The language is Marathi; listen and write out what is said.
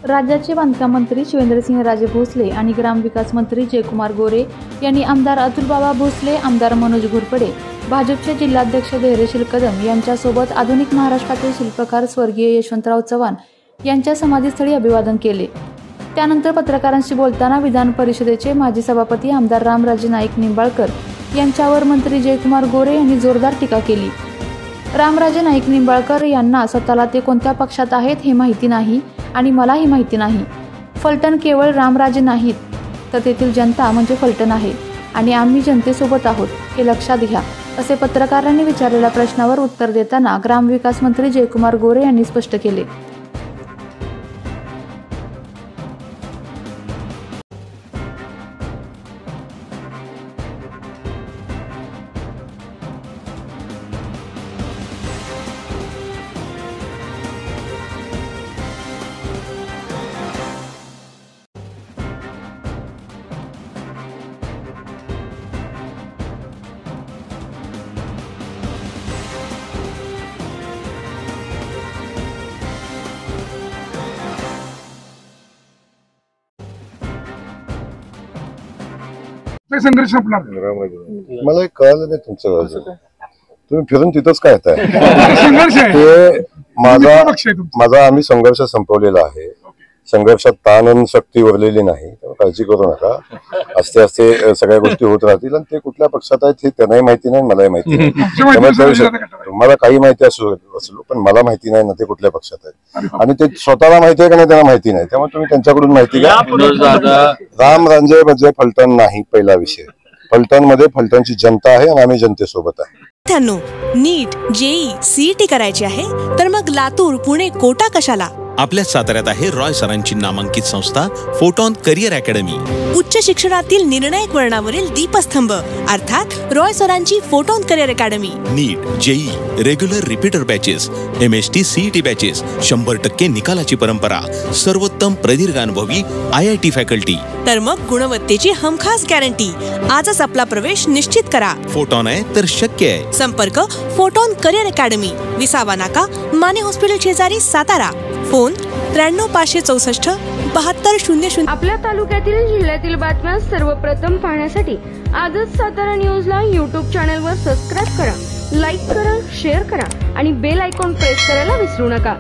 राज्याचे बांधकाम मंत्री शिवेंद्रसिंहराजे भोसले आणि ग्रामविकास मंत्री जयकुमार गोरे यांनी आमदार अतुलबाबा भोसले, आमदार मनोज घोरपडे, भाजपचे जिल्हाध्यक्ष धैर्यशील कदम यांच्यासोबत आधुनिक महाराष्ट्रातील शिल्पकार स्वर्गीय यशवंतराव चव्हाण यांच्या समाधीस्थळी अभिवादन केले। त्यानंतर पत्रकारांशी बोलताना विधान परिषदेचे माजी सभापती आमदार रामराजे नाईक निंबाळकर यांच्यावर मंत्री जयकुमार गोरे यांनी जोरदार टीका केली। रामराजे नाईक निंबाळकर यांना स्वतःला ते कोणत्या पक्षात आहेत हे माहिती नाही आणि मलाही माहिती नाही। फलटण केवळ रामराजे नाहीत, तर तेथील जनता म्हणजे फलटण आहे आणि आम्ही जनतेसोबत आहोत हे लक्षात घ्या, असे पत्रकारांनी विचारलेल्या प्रश्नावर उत्तर देताना ग्रामविकास मंत्री जयकुमार गोरे यांनी स्पष्ट केले। संघर्ष मला कळलं नाही तुमचं, तुम्ही फिरून तिथंच काय संघर्ष ते माझा आम्ही संघर्ष संपवलेला आहे। संघर्षात ताण आणि शक्ती उरलेली नाही, काळजी करू नका। असते असते सगळ्या गोष्टी होत राहतील आणि ते कुठल्या पक्षात आहेत हे त्यांनाही माहिती नाही, मलाही माहिती नाही। तुम्हाला काही माहिती असलो पण मला माहिती नाही ना ते कुठल्या पक्षात आहेत, आणि ते स्वतःला माहिती आहे का नाही त्यांना माहिती नाही। त्यामुळे तुम्ही त्यांच्याकडून माहिती घ्या। रामराजे म्हणजे फलटण नाही, पहिला विषय। फलटण मध्ये फलटणची जनता आहे आणि आम्ही जनतेसोबत आहे। नीट, जेई, सीईटी करायची आहे तर मग लातूर, पुणे, कोटा कशाला? आपल्या साताऱ्यात आहे रॉय सरांची नामांकित संस्था फोटॉन करिअर अकॅडमी। उच्च शिक्षणातील निर्णायक वळणावरील दीपस्तंभ अर्थात रॉय सरांची photon career academy. NEET, JEE, regular repeater batches, MST CET batches, 100% निकालाची परंपरा, सर्वोत्तम प्रदीर्घ अनुभवी IIT फॅकल्टी, तर मग गुणवत्तेची हमखास गॅरंटी। आजच आपला प्रवेश निश्चित करा। फोटॉन आहे तर शक्य आहे। संपर्क फोटॉन करिअर अकॅडमी, विसावा नाका, माने हॉस्पिटल शेजारी, सातारा। फोन 93 564 7200। आपल्या तालुक्यातील जिल्ह्यातील बातम्या सर्वप्रथम पाहण्यासाठी आजच सातारा न्यूजला YouTube चॅनलवर सबस्क्राइब करा, लाईक करा, शेअर करा आणि बेल आयकॉन प्रेस करायला विसरू नका।